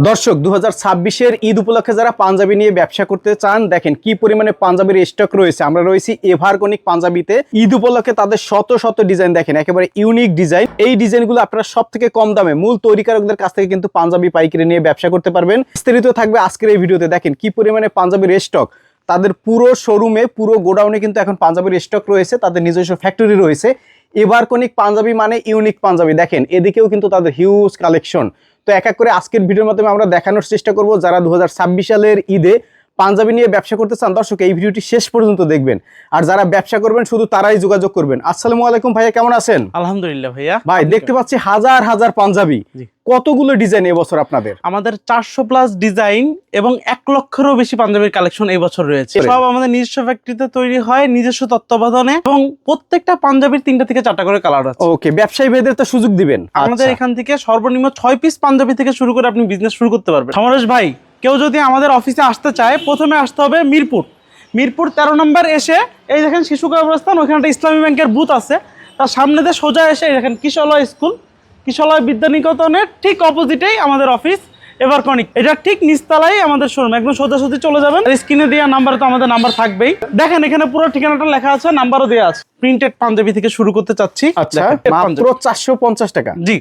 দর্শক 2026-এর ঈদ উপলক্ষে যারা পাঞ্জাবি নিয়ে ব্যবসা করতে চান, দেখেন কি পরিমাণে পাঞ্জাবির স্টক রয়েছে। আমরা রয়েছি এভারকনিক পাঞ্জাবিতে। ঈদ উপলক্ষে তাদের শত শত ডিজাইন, দেখেন একেবারে ইউনিক ডিজাইন। এই ডিজাইনগুলো আপনারা সব থেকে কম দামে মূল তৈরিকারকদের কাছ থেকে কিন্তু পাঞ্জাবি পাইকারি নিয়ে ব্যবসা করতে পারবেন। বিস্তারিত থাকবে আজকের এই ভিডিওতে। দেখেন কি পরিমাণে পাঞ্জাবির স্টক, তাদের পুরো শোরুমে, পুরো গোডাউনে কিন্তু এখন পাঞ্জাবির স্টক রয়েছে, তাদের নিজস্ব ফ্যাক্টরি রয়েছে। এভারকনিক পাঞ্জাবি মানে ইউনিক পাঞ্জাবি। দেখেন এদিকেও কিন্তু তাদের হিউজ কালেকশন। তো এক এক করে আজকের ভিডিওর মাধ্যমে আমরা দেখানোর চেষ্টা করব যারা 2026 সালের ঈদে পাঞ্জাবি নিয়ে ব্যবসা করতে চান। দর্শক এই ভিডিওটি শেষ পর্যন্ত দেখবেন, আর যারা ব্যবসা করবেন শুধু তারাই যোগাযোগ করবেন। আসসালামু আলাইকুম ভাইয়া, কেমন আছেন? আলহামদুলিল্লাহ ভাইয়া। ভাই দেখতে পাচ্ছি হাজার হাজার পাঞ্জাবি, কতগুলো ডিজাইন এবছর আপনাদের? আমাদের 400 প্লাস ডিজাইন এবং 1 লক্ষেরও বেশি পাঞ্জাবির কালেকশন এই বছর রয়েছে। সব আমাদের নিজস্ব ফ্যাক্টরিতে তৈরি হয়, নিজস্ব তত্ত্বাবধানে, এবং প্রত্যেকটা পাঞ্জাবির 3টা থেকে 4টা করে কালার আছে। ওকে, ব্যবসায়ী ভাইদের তো সুযোগ দিবেন। আমাদের এখান থেকে সর্বনিম্ন 6 পিস পাঞ্জাবি থেকে শুরু করে আপনি বিজনেস শুরু করতে পারবেন। সমরেশ ভাই, কেউ যদি আমাদের অফিসে আসতে চায়, প্রথমে আসতে হবে মিরপুর 13 নম্বর এসে এই দেখেন শিশু কবরস্থান, ওইখানে ইসলামী ব্যাংকের বুথ আছে, তার সামনে দিয়ে সোজা এসে এই দেখেন কিশলয় স্কুল, কিশলয় বিদ্যানিকেতনের ঠিক অপোজিটেই আমাদের অফিস এভারকনিক। এটা ঠিক নিচতলায় আমাদের শোরুম, একদম সোজাসুজি চলে যাবেন। স্ক্রিনে দেওয়া নাম্বারে তো আমাদের নাম্বার থাকবেই। দেখেন এখানে পুরো ঠিকানাটা লেখা আছে, নাম্বারও দেওয়া আছে। প্রিন্টেড পাঞ্জাবি থেকে শুরু করতে চাচ্ছি। আচ্ছা, মাত্র 450 টাকা। জি,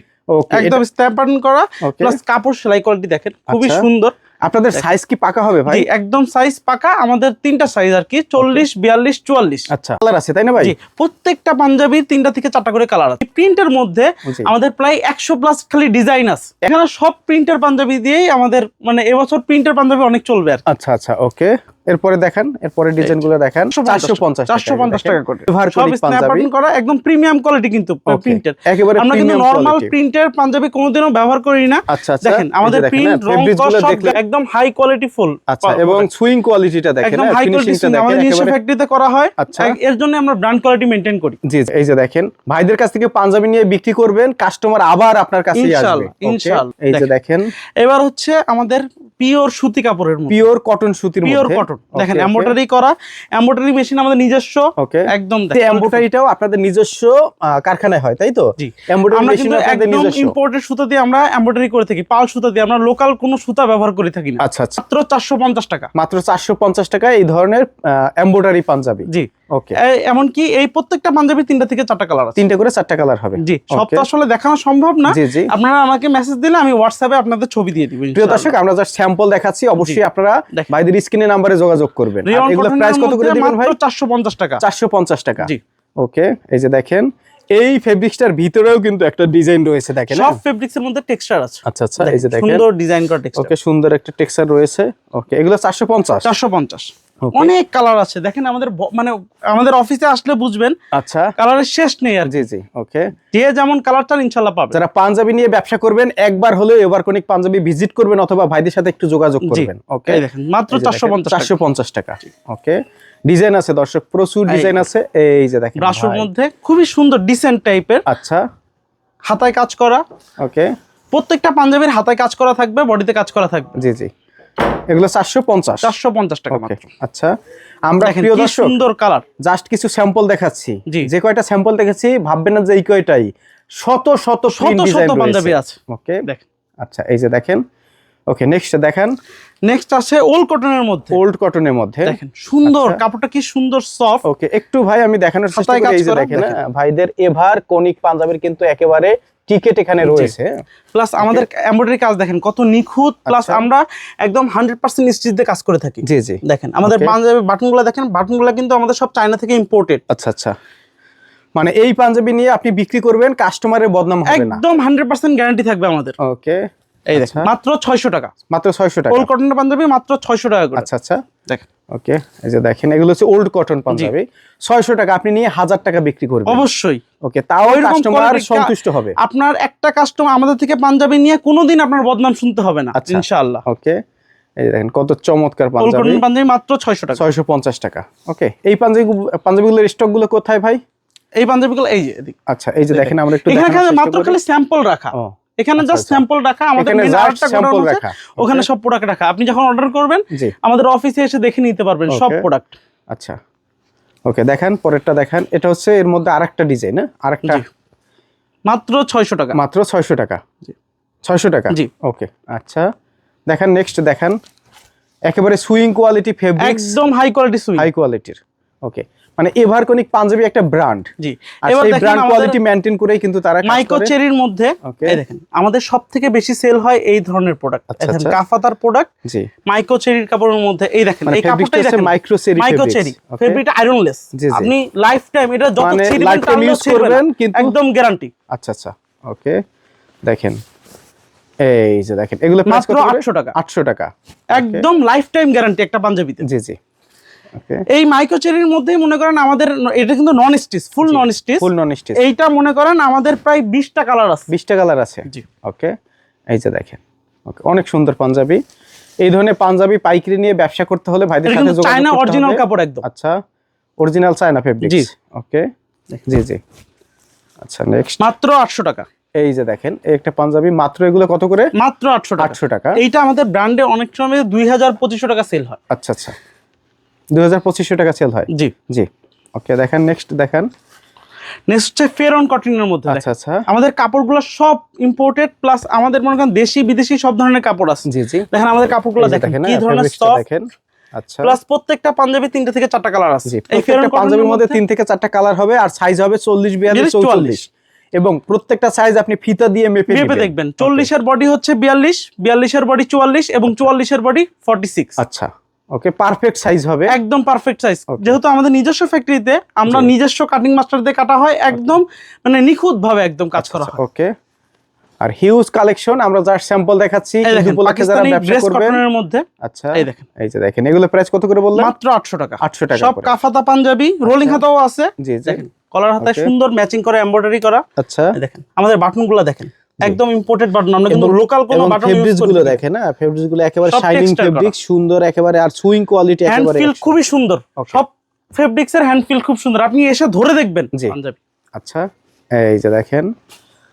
একদম স্ট্যাম্প প্যাটার্ন করা, প্লাস কাপড় সেলাই কোয়ালিটি দেখেন খুবই সুন্দর। আপনাদের সাইজ কি পাকা হবে ভাই? একদম সাইজ পাকা। আমাদের 3টা সাইজ আর কি, 40, 42, 44। আচ্ছা, কালার আছে তাই না ভাই? প্রত্যেকটা পাঞ্জাবির 3টা থেকে 4টা করে কালার আছে। প্রিন্টের মধ্যে আমাদের প্রায় 100 প্লাস খালি ডিজাইন আছে। এখানে সব প্রিন্টের পাঞ্জাবি দিয়েই আমাদের মানে এবছর প্রিন্টের পাঞ্জাবি অনেক চলবে আর। আচ্ছা আচ্ছা, ওকে। এরপরে দেখেন, এরপরে ডিজাইনগুলো দেখেন। 450 টাকা করে সব স্ন্যাপ প্যাটার্ন করা, একদম প্রিমিয়াম কোয়ালিটি কিন্তু প্রিন্টের। একেবারে আমরা কিন্তু নরমাল প্রিন্টের পাঞ্জাবি কোনোদিনও ব্যবহার করি না। আচ্ছা আচ্ছা, দেখেন আমাদের প্রিন্ট রং একদম হাই কোয়ালিটি ফুল। আচ্ছা, এবং সুইং কোয়ালিটিটা দেখেন, একদম হাই কোয়ালিটি। আমাদের নিজস্ব ফ্যাক্টরিতে করা হয়। আচ্ছা, এর জন্য আমরা ব্র্যান্ড কোয়ালিটি মেইনটেইন করি। জি, এই যে দেখেন ভাইদের কাছ থেকে পাঞ্জাবি নিয়ে বিক্রি করবেন, কাস্টমার আবার আপনার কাছেই আসবে ইনশাআল্লাহ। এই যে দেখেন, এবার হচ্ছে আমাদের পিওর সুতি কাপড়ের মধ্যে, পিওর কটন সুতির মধ্যে, পিওর কটন। দেখেন এমব্রয়ডারি করা, এমব্রয়ডারি মেশিন আমাদের নিজস্ব। ওকে, একদম এমব্রয়ডারিটাও আপনাদের নিজস্ব কারখানায় হয় তাই তো? জি, এমব্রয়ডারি মেশিন আপনাদের নিজস্ব। ইম্পোর্টেড সুতা দিয়ে আমরা এমব্রয়ডারি করে থাকি, পাল সুতা দিয়ে। আমরা লোকাল কোনো সুতা ব্যবহার করে থাকি না। আচ্ছা আচ্ছা, মাত্র 450 টাকা। মাত্র 450 টাকা এই ধরনের এমব্রয়ডারি পাঞ্জাবি। জি, ওকে। এমনকি এই প্রত্যেকটা পাঞ্জাবি 3টা থেকে 4টা কালার আছে। 3টা করে 4টা কালার হবে। জি, সব তো আসলে দেখানো সম্ভব না। জি জি, আপনারা আমাকে মেসেজ দিলে আমি হোয়াটসঅ্যাপে আপনাদের ছবি দিয়ে দিব। প্রিয় দর্শক, আমরা জাস্ট স্যাম্পল দেখাচ্ছি, অবশ্যই আপনারা ভাইদের স্ক্রিনে নাম্বারে যোগাযোগ করবেন। এগুলো প্রাইস কত করে দিবেন ভাই? মাত্র 450 টাকা। 450 টাকা। জি, ওকে। এই যে দেখেন, এই ফেব্রিক্সটার ভিতরেও কিন্তু একটা ডিজাইন রয়েছে, দেখেন সব ফেব্রিক্সের মধ্যে টেক্সচার আছে। আচ্ছা আচ্ছা, এই যে দেখেন সুন্দর ডিজাইন করা টেক্সচার। ওকে, সুন্দর একটা টেক্সচার রয়েছে। ওকে, এগুলো 450। অনেক কালার আছে। দেখেন আমাদের মানে আমাদের অফিসে আসলে বুঝবেন। আচ্ছা, কালারের শেষ নেই আর। জি জি, ওকে। যে যেমন কালারটা ইনশাআল্লাহ পাবে। যারা পাঞ্জাবি নিয়ে ব্যবসা করবেন, একবার হলেও এভারকনিক পাঞ্জাবি ভিজিট করবেন অথবা ভাইদের সাথে একটু যোগাযোগ করবেন। ওকে, এই দেখেন মাত্র 450 টাকা। ওকে, ডিজাইন আছে দর্শক, প্রচুর ডিজাইন আছে। এই যে দেখেন ব্রাশের মধ্যে খুবই সুন্দর ডিসেন্ট টাইপের। আচ্ছা, হাতায় কাজ করা। ওকে, প্রত্যেকটা পাঞ্জাবির হাতায় কাজ করা থাকবে, বডিতে কাজ করা থাকবে। জি জি, এগুলো 450 টাকা মাত্র। আচ্ছা, আমরা প্রিয় দর্শক সুন্দর কালার জাস্ট কিছু স্যাম্পল দেখাচ্ছি। যে কয়টা স্যাম্পল দেখাচ্ছি ভাববেন না যে এই কয়টাই, শত শত পাঞ্জাবি আছে। ওকে, দেখেন। আচ্ছা, এই যে দেখেন। ওকে, নেক্সট দেখেন। নেক্সট আছে ওল্ড কটনের মধ্যে। ওল্ড কটনের মধ্যে দেখেন সুন্দর কাপড়টা, কি সুন্দর সফট। ওকে, একটু ভাই আমি দেখানোর চেষ্টা করি। এই যে দেখেন ভাইদের এভারকনিক পাঞ্জাবির কিন্তু একেবারে টিকেট এখানে রয়েছে। প্লাস আমাদের এমব্রয়ডারি কাজ দেখেন কত নিখুঁত। প্লাস আমরা একদম 100% স্টিচ দিয়ে কাজ করে থাকি। জি জি, দেখেন আমাদের পাঞ্জাবি বাটনগুলো দেখেন, বাটনগুলো কিন্তু আমাদের সব চায়না থেকে ইম্পোর্টেড। আচ্ছা আচ্ছা, মানে এই পাঞ্জাবি নিয়ে আপনি বিক্রি করবেন, কাস্টমারের বদনাম হবে না, একদম 100% গ্যারান্টি থাকবে আমাদের। ওকে, এই দেখেন মাত্র 600 টাকা। মাত্র 600 টাকা ওল্ড কটনের পাঞ্জাবি মাত্র 600 টাকা করে। আচ্ছা আচ্ছা, দেখেন। ওকে, এই যে দেখেন এগুলো হচ্ছে ওল্ড কটন পাঞ্জাবি। 600 টাকা আপনি নিয়ে 1000 টাকা বিক্রি করবেন অবশ্যই। ওকে, তাও কাস্টমার সন্তুষ্ট হবে। আপনার একটা কাস্টমার আমাদের থেকে পাঞ্জাবি নিয়ে কোনোদিন আপনার বদনাম শুনতে হবে না ইনশাআল্লাহ। ওকে, এই দেখেন কত চমৎকার পাঞ্জাবি। পাঞ্জাবি মাত্র 600 টাকা। 650 টাকা। ওকে, এই পাঞ্জাবিগুলোর স্টক গুলো কোথায় ভাই? এই পাঞ্জাবিগুলো এই যে এদিকে। আচ্ছা, এই যে দেখেন আমরা একটু এখানে মাত্র খালি স্যাম্পল রাখা। এখানে জাস্ট স্যাম্পল রাখা। আমাদের স্যাম্পল রাখা, ওখানে সব প্রোডাক্ট রাখা। আপনি যখন অর্ডার করবেন আমাদের অফিসে এসে দেখে নিতে পারবেন সব প্রোডাক্ট। আচ্ছা, ওকে, দেখেন পরেরটা দেখেন। এটা হচ্ছে এর মধ্যে আরেকটা ডিজাইন, আরেকটা মাত্র 600 টাকা। মাত্র 600 টাকা। 600 টাকা। জি, ওকে, আচ্ছা, দেখেন নেক্সট দেখেন একেবারে সুইং কোয়ালিটি ফেব্রিক, একদম হাই কোয়ালিটি সুইং, হাই কোয়ালিটির। ওকে, মানে এভারকনিক পাঞ্জাবি একটা ব্র্যান্ড। জি, আর এবার সেই দেখেন ব্র্যান্ড আমাদের কোয়ালিটি মেইনটেইন করেই কিন্তু তারা কাজ মাইক্রো করে। চেরির মধ্যে Okay. এই দেখেন আমাদের সবথেকে বেশি সেল হয় এই ধরনের প্রোডাক্ট। আচ্ছা, দেখেন আচ্ছা। কাফাতার প্রোডাক্ট জি, মাইক্রো চেরির কাপড়ের মধ্যে এই দেখেন মানে এই কাপড়টাই ফেব্রিকটা হচ্ছে দেখেন micro cherry micro fabrics. Cherry okay, ফেব্রিকটা আয়রনলেস, জি, জি। আপনি লাইফ টাইম এটা যত মানে ছিঁড়বেন lifetime টানলেও use ছিঁড়বে করবেন, না, কিন্তু একদম গ্যারান্টি। আচ্ছা আচ্ছা। ওকে, দেখেন এই যে দেখেন এগুলো প্রাইস মাত্র কত করে? 800 টাকা। 800 টাকা, একদম লাইফ টাইম গ্যারান্টি একটা পাঞ্জাবিতে। জি জি। ওকে, এই মাইক্রো চেরির মধ্যেই মনে করেন আমাদের এটা কিন্তু নন স্টিচ, ফুল নন স্টিচ, ফুল নন স্টিচ। এইটা মনে করেন আমাদের প্রায় 20টা কালার আছে। 20টা কালার আছে। জি। ওকে, এই যে দেখেন। ওকে, অনেক সুন্দর পাঞ্জাবি। এই ধরনের পাঞ্জাবি পাইকারি নিয়ে ব্যবসা করতে হলে ভাইদের এটা সাথে কিন্তু যোগাযোগ চায়না করতে অরিজিনাল হবে। কাপড় একদম। আচ্ছা, অরিজিনাল চায়না ফেব্রিক্স। জি। ওকে, জি জি। আচ্ছা নেক্সট মাত্র 800 টাকা। এই যে দেখেন এই একটা পাঞ্জাবি মাত্র এগুলো কত করে? মাত্র 800 টাকা। 800 টাকা। এইটা আমাদের ব্র্যান্ডে অনেক সময় 2000-2500 টাকা সেল হয়। আচ্ছা আচ্ছা, 2000-2500 টাকা সেল হয়। জি। জি। ওকে, দেখেন নেক্সট দেখেন। নেক্সট হচ্ছে ফেরন কটনের মধ্যে আচ্ছা দেখেন। আচ্ছা, আমাদের কাপড়গুলো সব ইম্পোর্টেড, প্লাস আমাদের মনে করেন দেশি বিদেশি সব ধরনের কাপড় আছে। জি জি। দেখেন আমাদের কাপড়গুলো এই যে দেখেন দেখেন, কি ধরনের ফেব্রিক্সটা সফট, দেখেন। আচ্ছা, প্লাস প্রত্যেকটা পাঞ্জাবি 3 থেকে 4টা কালার আছে। জি, এই ফেরন প্রত্যেকটা পাঞ্জাবির মধ্যে 3 থেকে 4টা কালার হবে আর সাইজ হবে 40, 42, 44 এবং প্রত্যেকটা সাইজ আপনি ফিতা দিয়ে মেপে মেপে নেবেন। দেখবেন 40 এর বডি হচ্ছে 42, 42 এর বডি 44 এবং 44 এর বডি 46। আচ্ছা, ওকে, পারফেক্ট সাইজ হবে। একদম পারফেক্ট সাইজ। Okay. যেহেতু আমাদের নিজস্ব ফ্যাক্টরিতে আমরা জি। নিজস্ব কাটিং মাস্টার দিয়ে কাটা হয়, একদম মানে নিখুঁত ভাবে একদম কাজ করা হয়। ওকে, আর হিউজ কালেকশন আমরা জাস্ট স্যাম্পল দেখাচ্ছি এই ঈদ দেখেন উপলক্ষে যারা পাকিস্তানি ব্যবসা ড্রেস করবেন। কটনের মধ্যে আচ্ছা, এই দেখেন। এই যে দেখেন এগুলো প্রাইস কত করে বললেন? মাত্র 800 টাকা। 800 টাকা সব করে। কাফাতা পাঞ্জাবি, রোলিং হাতাও আছে। জি জি। দেখেন কলার হাতায় Okay. সুন্দর ম্যাচিং করে এমব্রয়ডারি করা। আচ্ছা, এই দেখেন আমাদের বাটনগুলো দেখেন একদম ইম্পোর্টেড বাটন, আমরা কিন্তু লোকাল কোনো বাটন ইউজ ফেব্রিক্স করি গুলো না। দেখেন, না ফেব্রিক্স গুলো একেবারে সব শাইনিং textile ফেব্রিক, সুন্দর একেবারে, আর সুইং কোয়ালিটি হ্যান্ড একেবারে ফিল 100। খুবই সুন্দর। Okay. সব ফেব্রিক্স এর হ্যান্ড ফিল খুব সুন্দর, আপনি এসে ধরে দেখবেন জি। পাঞ্জাবি। আচ্ছা, এই যে দেখেন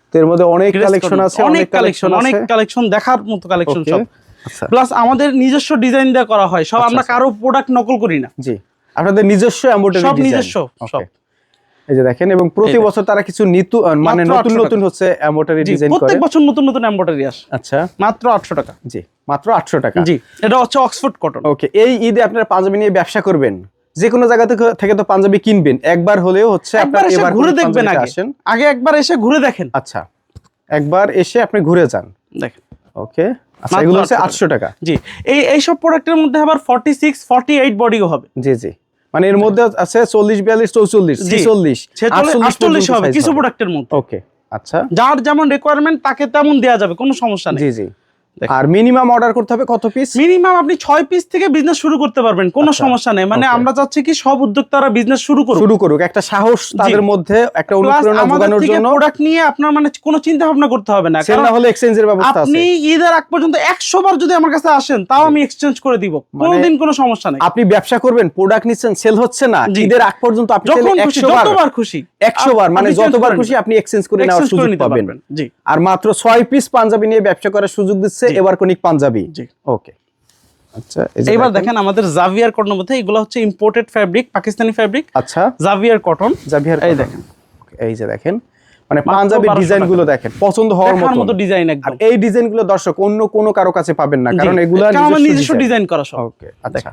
তো এর মধ্যে অনেক কালেকশন আছে, অনেক কালেকশন, অনেক কালেকশন, দেখার মতো কালেকশন Okay. সব। আচ্ছা, প্লাস আমাদের নিজস্ব ডিজাইন দেওয়া করা হয় সব, আমরা কারো প্রোডাক্ট নকল করি না, জি, আপনাদের নিজস্ব এমব্রয়ডারি সব ডিজাইন। নিজস্ব সব। এই যে দেখেন, এবং প্রতি বছর তারা কিছু মানে মাত্র নতুন 800 নতুন হচ্ছে এমব্রয়ডারি জি, ডিজাইন করে। প্রত্যেক বছর নতুন নতুন এমব্রয়ডারি আসে। আচ্ছা, মাত্র 800 টাকা। জি, মাত্র 800 টাকা। জি, এটা হচ্ছে অক্সফোর্ড কটন। ওকে, এই ঈদে আপনারা পাঞ্জাবি নিয়ে ব্যবসা করবেন, যে কোনো জায়গা থেকে তো পাঞ্জাবি কিনবেন, একবার হলেও হচ্ছে একবার আপনারা এসে এবার ঘুরে দেখবেন, পাঞ্জাবিতে আগে আসেন। আগে একবার এসে ঘুরে দেখেন। আচ্ছা, একবার এসে আপনি ঘুরে যান। দেখেন ওকে, আচ্ছা, মাত্র এগুলো হচ্ছে 800 800 টাকা। জি, এইসব প্রোডাক্টের মধ্যে আবার 46, 48 বডিও হবে। জি জি, মানে এর মধ্যে আছে 40, 42, 44, জি। 46, 48 হবে কিছু প্রোডাক্টের মধ্যে। ওকে, আচ্ছা, যার যেমন রিকোয়ারমেন্ট তাকে তেমন দেওয়া যাবে, কোনো সমস্যা নেই। জি জি। দেখেন। আর মিনিমাম অর্ডার করতে হবে কত পিস? মিনিমাম আপনি 6 পিস থেকে বিজনেস শুরু করতে পারবেন, কোনো আচ্ছা, সমস্যা নেই। মানে okay. আমরা চাচ্ছি কি সব উদ্যোক্তারা বিজনেস শুরু করুক, শুরু করুক, একটা সাহস তাদের মধ্যে, একটা প্লাস অনুপ্রেরণা আমাদের যোগানোর থেকে জন্য। প্রোডাক্ট নিয়ে আপনার মানে কোনো চিন্তা ভাবনা করতে হবে না, সেল কারণ না হলে এক্সচেঞ্জের ব্যবস্থা আছে। আপনি ঈদের আগ পর্যন্ত 100 বার যদি আমার কাছে আসেন তাও আমি এক্সচেঞ্জ করে দিব, কোনোদিন কোনো সমস্যা নেই। আপনি ব্যবসা করবেন, প্রোডাক্ট নিচ্ছেন, সেল হচ্ছে না, জি। ঈদের আগ পর্যন্ত আপনি যখন চাইলে খুশি 100 বার, যতবার খুশি 100 বার, মানে আপনি change যতবার করে খুশি নিতে আপনি এক্সচেঞ্জ করে নেওয়ার exchange করে সুযোগ নিতে পাবেন। পারবেন। জি, আর মাত্র 6 পিস পাঞ্জাবি নিয়ে ব্যবসা করার সুযোগ দিচ্ছে জি। এভারকনিক পাঞ্জাবি। জি। ওকে, আচ্ছা, এই যে এইবার দেখেন আমাদের জাভিয়ার কটনের মধ্যে, এগুলো হচ্ছে ইম্পোর্টেড ফ্যাব্রিক, পাকিস্তানি ফ্যাব্রিক, আচ্ছা, জাভিয়ার কটন। জাভিয়ার এই কটন। দেখেন এই যে দেখেন, মানে মাত্র পাঞ্জাবির 1200 ডিজাইন গুলো দেখেন, পছন্দ হওয়ার দেখার মতো মতো ডিজাইন আর একদম। এই ডিজাইন গুলো দর্শক অন্য কোনো কারো কাছে পাবেন না, কারণ জি, এগুলা কারণ আমার নিজস্ব ডিজাইন করা সব। ওকে, আচ্ছা,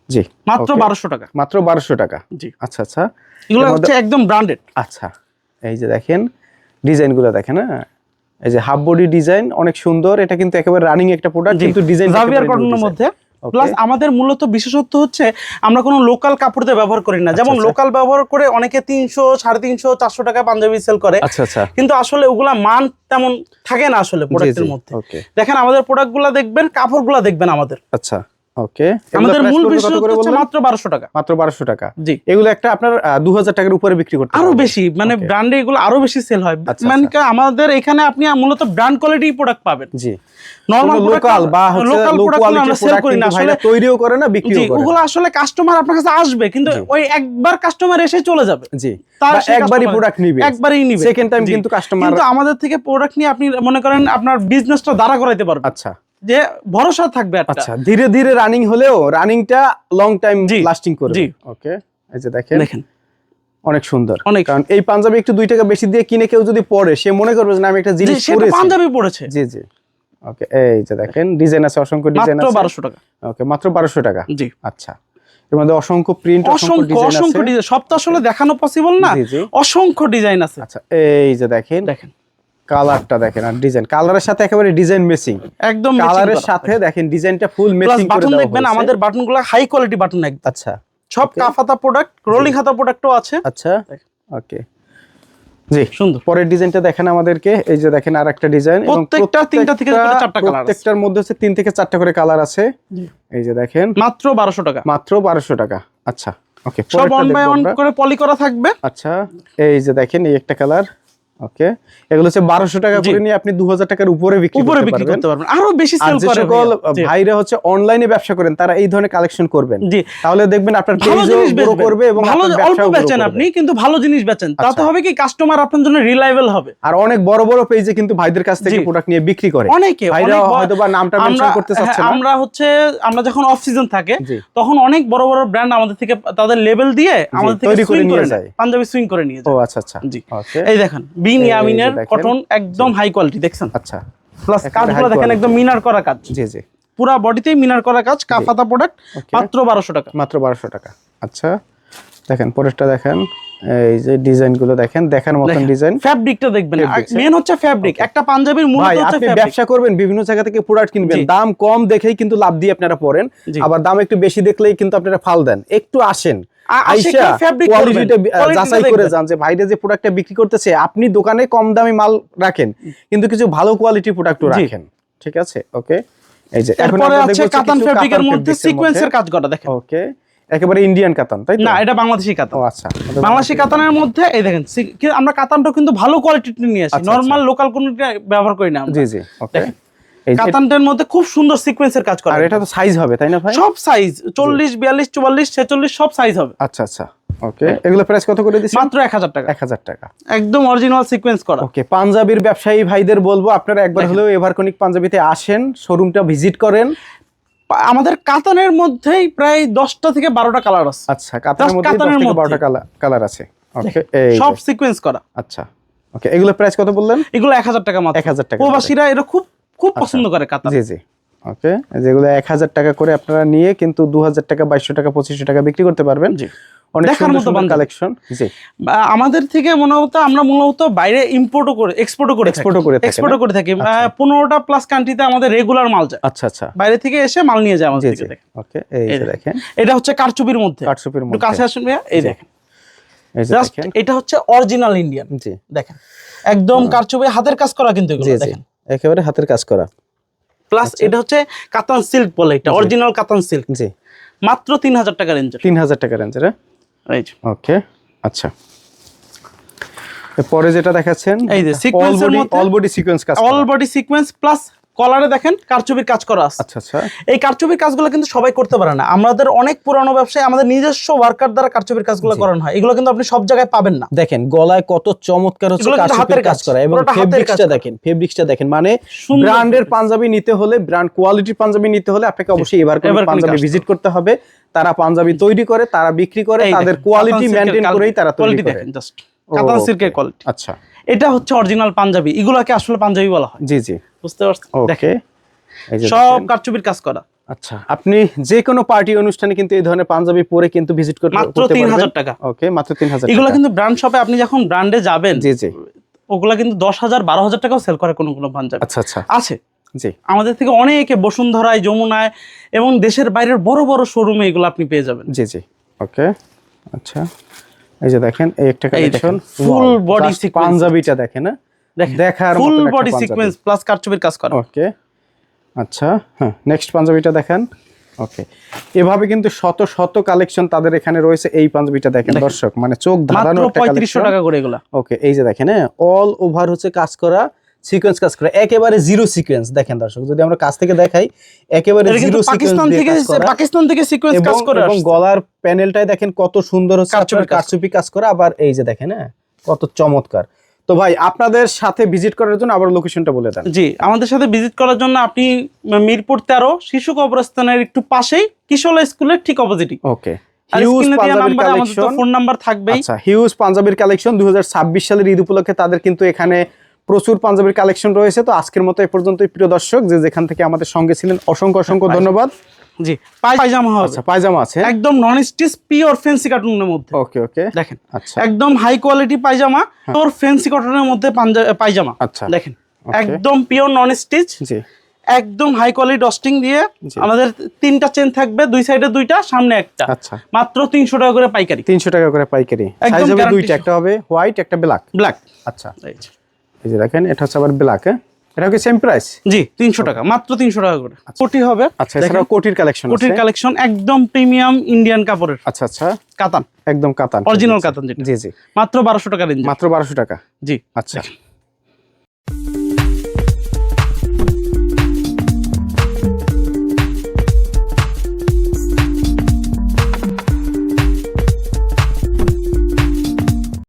জি, মাত্র okay. 1200 টাকা। মাত্র 1200 টাকা। জি, আচ্ছা আচ্ছা, এগুলো এর হচ্ছে মধ্যে- একদম ব্র্যান্ডেড। আচ্ছা, এই যে দেখেন ডিজাইন গুলো দেখেন, হ্যাঁ, এই যে হাফ বডি ডিজাইন অনেক সুন্দর, এটা কিন্তু একেবারে রানিং একটা প্রোডাক্ট, কিন্তু ডিজাইন জাভিয়ার কটনের মধ্যে। প্লাস আমাদের মূলত বিশেষত্ব হচ্ছে আমরা কোনো লোকাল কাপড় দিয়ে ব্যবহার করি না, যেমন আচ্ছা। লোকাল ব্যবহার করে অনেকে 300, 350, 400 টাকায় পাঞ্জাবি সেল করে, আচ্ছা আচ্ছা, কিন্তু আসলে ওগুলা মান তেমন থাকে না আসলে প্রোডাক্টের মধ্যে। ওকে, দেখেন আমাদের প্রোডাক্টগুলো দেখবেন, কাপড়গুলো দেখবেন আমাদের। আচ্ছা, ওকে, আমাদের মূল বিশেষত্ব হচ্ছে মাত্র 1200 টাকা। মাত্র 1200 টাকা। জি, এগুলো একটা আপনার 2000 টাকার উপরে বিক্রি করতে আরো পারবেন। বেশি, মানে Okay. ব্র্যান্ডে এগুলো আরো বেশি সেল হয়। আচ্ছা, মানে আমাদের এখানে আপনি মূলত ব্র্যান্ড কোয়ালিটি প্রোডাক্ট পাবেন। জি, নরমাল লোকাল বা হচ্ছে লোকাল লো প্রোডাক্ট আমরা সেল করি না আসলে। তৈরিও করে না, জি, বিক্রিও করে ওগুলো আসলে কাস্টমার আপনার কাছে আসবে, কিন্তু জি। ওই একবার কাস্টমার এসে চলে যাবে, জি, তার বা সেই একবারই customer- প্রোডাক্ট নিবে, একবারই নিবে, সেকেন্ড টাইম জি। কিন্তু কাস্টমার। কিন্তু আমাদের থেকে প্রোডাক্ট নিয়ে আপনি মনে করেন আপনার বিজনেসটা দাঁড়া করাইতে পারবেন, আচ্ছা যে ভরসা থাকবে একটা। আচ্ছা, ধীরে ধীরে রানিং হলেও রানিংটা লং টাইম জি, লাস্টিং করবে। জি। ওকে, এই যে দেখেন দেখেন অনেক সুন্দর, অনেক। কারণ এই পাঞ্জাবি একটু 2 টাকা বেশি দিয়ে কিনে কেউ যদি পরে, সে মনে করবে যে না আমি একটা জি, জিনিস সেটা পরেছি। পাঞ্জাবি পড়েছে। জি জি, ওকে এই যে দেখেন ডিজাইন আছে, অসংখ্য ডিজাইন মাত্র আছে। 1200 টাকা। ওকে মাত্র 1200 টাকা। জি আচ্ছা, এর মধ্যে অসংখ্য প্রিন্ট, অসংখ্য ডিজাইন আছে। অসংখ্য ডিজাইন, সব তো আসলে দেখানো পসিবল না। জি জি। অসংখ্য ডিজাইন আছে। আচ্ছা এই যে দেখেন কালারটা দেখেন, আর ডিজাইন কালারের সাথে একেবারে ডিজাইন ম্যাচিং, একদম কালারের সাথে দেখেন ডিজাইনটা ফুল প্লাস ম্যাচিং করে বাটন দেওয়া দেখবেন, হয়েছে। আমাদের বাটনগুলো হাই কোয়ালিটি বাটন একদম। আচ্ছা সব কাফাতা প্রোডাক্ট, রোলিং হাতা প্রোডাক্টও আছে। আচ্ছা ওকে জি সুন্দর। পরের ডিজাইনটা দেখেন আমাদেরকে, এই যে দেখেন আরেকটা ডিজাইন, এবং প্রত্যেকটা 3টা থেকে 4টা কালার আছে। প্রত্যেকটার মধ্যে হচ্ছে 3 থেকে 4টা করে কালার আছে। এই যে দেখেন মাত্র 1200 টাকা। মাত্র 1200 টাকা। আচ্ছা ওকে সব অন বাই অন করে পলি করা থাকবে। আচ্ছা এই যে দেখেন এই একটা কালার। ওকে এগুলো হচ্ছে 1200 টাকা করে নিয়ে আপনি 2000 টাকার উপরে বিক্রি করতে পারবেন। আরো বেশি সেল করে। সকল ভাইরা হচ্ছে অনলাইনে ব্যবসা করেন, তারা এই ধরনের কালেকশন করবেন, তাহলে দেখবেন আপনার পেজও গ্রো করবে এবং ভালো অল্প বেচেন আপনি, কিন্তু ভালো জিনিস বেচেন, তাতে হবে কি কাস্টমার আপনার জন্য রিলায়েবল হবে। আর অনেক বড় বড় পেজে কিন্তু ভাইদের কাছ থেকে প্রোডাক্ট নিয়ে বিক্রি করে অনেকে, ভাইরা হয়তোবা নামটা মেনশন করতে চাচ্ছে না। আমরা যখন অফ সিজন থাকে তখন অনেক বড় বড় ব্র্যান্ড আমাদের থেকে তাদের লেভেল দিয়ে আমাদের থেকে তৈরি করে নিয়ে যায়, পাঞ্জাবি সুইং করে নিয়ে যায়। ও আচ্ছা আচ্ছা জি ওকে এই দেখেন বিন ইয়ামিনের কটন একদম হাই কোয়ালিটি দেখছেন। আচ্ছা প্লাস কাজগুলো দেখেন একদম মিনার করা কাজ। জি জি পুরো বডিতেই মিনার করা কাজ, কাফাতা প্রোডাক্ট, মাত্র 1200 টাকা। মাত্র 1200 টাকা। আচ্ছা দেখেন পরেরটা দেখেন, এই যে ডিজাইন গুলো দেখেন, দেখার মতন ডিজাইন। ফ্যাব্রিকটা দেখবেন, মেন হচ্ছে ফ্যাব্রিক। একটা পাঞ্জাবির মূল হচ্ছে আপনি ব্যবসা করবেন, বিভিন্ন জায়গা থেকে প্রোডাক্ট কিনবেন, দাম কম দেখেই কিন্তু লাভ দিয়ে আপনারা পড়েন, আবার দাম একটু বেশি দেখলেই কিন্তু আপনারা ফাল দেন। একটু আসেন, আইসা কোয়ালিটিটা যাচাই করে যান যে ভাইরা যে প্রোডাক্টটা বিক্রি করতেছে, আপনি দোকানে কম দামি মাল রাখেন কিন্তু কিছু ভালো কোয়ালিটির প্রোডাক্টও রাখেন। ঠিক আছে ওকে এই যে এখন আমরা দেখব কাতান ফ্যাব্রিকের মধ্যে সিকোয়েন্সের কাজ করা দেখেন। ওকে একেবারে ইন্ডিয়ান কাতান, তাই তো? না এটা বাংলাদেশি কাতান। ও আচ্ছা বাংলাদেশি কাতানের মধ্যে এই দেখেন আমরা কাতানটা কিন্তু ভালো কোয়ালিটির নিয়ে আসি, নরমাল লোকাল কোনটা ব্যবহার করি না আমরা। জি জি ওকে এই কাতানটার মধ্যে খুব সুন্দর সিকোয়েন্সের কাজ করা। আর এটা তো সাইজ হবে তাই না ভাই? সব সাইজ 40 42 44 46 সব সাইজ হবে। আচ্ছা আচ্ছা ওকে এগুলো প্রাইস কত করে দিছেন? মাত্র 1000 টাকা। 1000 টাকা একদম অরিজিনাল সিকোয়েন্স করা। ওকে পাঞ্জাবির ব্যবসায়ী ভাইদের বলবো আপনারা একবার হলেও এভারকনিক পাঞ্জাবিতে আসেন, শোরুমটা ভিজিট করেন। আমাদের কাতানের মধ্যেই প্রায় 10টা থেকে 12টা কালার আছে। আচ্ছা কাতানের মধ্যে 10 থেকে 12টা কালার আছে। ওকে এই সব সিকোয়েন্স করা। আচ্ছা ওকে এগুলো প্রাইস কত বললেন? এগুলো 1000 টাকা মাত্র। 1000 টাকা। প্রবাসীরা এটা খুব খুব পছন্দ করে কাতান। জি জি ওকে যেগুলো 1000 টাকা করে আপনারা নিয়ে কিন্তু 2000 টাকা 2200 টাকা 2500 টাকা বিক্রি করতে পারবেন। জি অনেক সুন্দর কালেকশন। জি আমাদের থেকে আমরা মূলত বাইরে ইম্পোর্টও করে এক্সপোর্টও করে থাকি। 15টা প্লাস কান্ট্রিতে আমাদের রেগুলার মাল যায়। আচ্ছা আচ্ছা বাইরে থেকে এসে মাল নিয়ে যায় আমাদের থেকে। ওকে এই যে দেখেন এটা হচ্ছে কারচুপির মধ্যে। কাছে আসুন ভাইয়া, এই দেখেন এই যে দেখেন এটা হচ্ছে অরিজিনাল ইন্ডিয়ান। জি দেখেন একদম কারচুপি হাতের কাজ করা কিন্তু এগুলো দেখেন একেবারে হাতের কাজ করা। প্লাস এটা হচ্ছে কাতান সিল্ক বলে, এটা অরিজিনাল কাতান সিল্ক। জি মাত্র 3000 টাকা রেঞ্জ। 3000 টাকা রেঞ্জের। রাইট ওকে আচ্ছা পরে যেটা দেখাচ্ছেন এই যে সিকোয়েন্সের মধ্যে অল বডি সিকোয়েন্স কাজ, অল বডি সিকোয়েন্স প্লাস কলারে দেখেন কারচুপির কাজ করা আছে। আচ্ছা আচ্ছা এই কারচুপির কাজগুলো কিন্তু সবাই করতে পারে না। আমাদের অনেক পুরানো ব্যবসায় আমাদের নিজস্ব ওয়ার্কার দ্বারা কারচুপির কাজগুলো করানো হয়। এগুলো কিন্তু আপনি সব জায়গায় পাবেন না। দেখেন গলায় কত চমৎকার হচ্ছে কারচুপির কাজ করা, এবং ফেব্রিক্সটা দেখেন মানে ব্র্যান্ডের পাঞ্জাবি নিতে হলে, ব্র্যান্ড কোয়ালিটির পাঞ্জাবি নিতে হলে আপনাকে অবশ্যই এভারকনিক পাঞ্জাবি ভিজিট করতে হবে। তারা পাঞ্জাবি তৈরি করে, তারা বিক্রি করে, তাদের কোয়ালিটি মেইনটেইন করেই তারা তৈরি করে। দেখেন জাস্ট কাতান সিল্কের কোয়ালিটি। আচ্ছা এটা হচ্ছে অরিজিনাল পাঞ্জাবি, এগুলোকে আসলে পাঞ্জাবি বলা হয়। জি জি বুঝতে পারছেন। দেখেন সব কারচুপির কাজ করা। আচ্ছা আপনি যে কোনো পার্টি অনুষ্ঠানে কিন্তু এই ধরনের পাঞ্জাবি পরে কিন্তু ভিজিট করতে পারবেন। মাত্র 3000 টাকা। ওকে মাত্র 3000 টাকা। এগুলো কিন্তু ব্র্যান্ড শপে আপনি যখন ব্র্যান্ডে যাবেন, জি জি ওগুলা কিন্তু 10000 12000 টাকাও সেল করে কোন কোন পাঞ্জাবি। আচ্ছা আচ্ছা আছে জি আমাদের থেকে অনেকে বসুন্ধরায়, যমুনায় এবং দেশের বাইরের বড় বড় শোরুমে এগুলো আপনি পেয়ে যাবেন। জি জি ওকে আচ্ছা এই যে দেখেন এই একটা কালেকশন ফুল বডি সিকোয়েন্স পাঞ্জাবিটা দেখেন না, দেখার মতো ফুল বডি সিকোয়েন্স প্লাস কারচুপির কাজ করা। ওকে আচ্ছা হ্যাঁ নেক্সট পাঞ্জাবিটা দেখেন। ওকে এভাবে কিন্তু শত শত কালেকশন তাদের এখানে রয়েছে। এই পাঞ্জাবিটা দেখেন দর্শক, মানে চোখ ধাঁধানো একটা কালেকশন। 3500 টাকা করে এগুলা। ওকে এই যে দেখেন হ্যাঁ অল ওভার হচ্ছে কাজ করা, সিকোয়েন্স কাজ করা, একেবারে জিরো সিকোয়েন্স। দেখেন দর্শক যদি আমরা কাছ থেকে দেখাই একেবারে জিরো সিকোয়েন্স, পাকিস্তান থেকে সিকোয়েন্স কাজ করা, এবং গলার প্যানেলটাই দেখেন কত সুন্দর হচ্ছে কারচুপি কাজ করা। আবার এই যে দেখেন হ্যাঁ কত চমৎকার। তো ভাই আপনাদের সাথে ভিজিট করার জন্য আবার লোকেশনটা বলে দেন। জি আমাদের সাথে ভিজিট করার জন্য আপনি মিরপুর 13 শিশু কবরস্থানের একটু পাশেই কিশোলা স্কুলের ঠিক অপোজিটে। ওকে হিউজ পাঞ্জাবির কালেকশন, ফোন নাম্বার থাকবে। আচ্ছা হিউজ পাঞ্জাবির কালেকশন 2026 সালের ঈদ উপলক্ষে তাদের কিন্তু এখানে প্রচুর পাঞ্জাবির কালেকশন রয়েছে। তো আজকের মতো এ পর্যন্তই প্রিয় দর্শক, যে যেখান থেকে আমাদের সঙ্গে ছিলেন অসংখ্য অসংখ্য ধন্যবাদ। জি, পায়জামা হবে, আচ্ছা পায়জামা আছে একদম নন স্টিচ পিওর ফ্যান্সি কটনের মধ্যে। ওকে ওকে দেখেন আচ্ছা একদম হাই কোয়ালিটি পায়জামা, পিওর ফ্যান্সি কটনের মধ্যে পায়জামা। আচ্ছা দেখেন একদম পিওর নন স্টিচ, জি একদম হাই কোয়ালিটি ডস্টিং দিয়ে। জি। আমাদের 3টা চেন থাকবে, 2 সাইডে 2টা, সামনে একটা। আচ্ছা মাত্র 300 টাকা করে পাইকারি। 300 টাকা করে পাইকারি। একদম সাইজ হবে guarantee দুইটা, একটা হবে হোয়াইট একটা ব্ল্যাক। ব্ল্যাক। আচ্ছা এই যে দেখেন এটা হচ্ছে আবার ব্ল্যাক। এটা কি সেম প্রাইস? জি 300 টাকা, মাত্র 300 টাকা করে। কোটি হবে। আচ্ছা এছাড়াও কোটির কালেকশন আছে। কোটির কালেকশন একদম প্রিমিয়াম ইন্ডিয়ান কাপড়ের। আচ্ছা আচ্ছা কাতান, একদম কাতান অরিজিনাল কাতান যেটা। জি জি মাত্র 1200 টাকা রেঞ্জ। মাত্র 1200 টাকা। জি আচ্ছা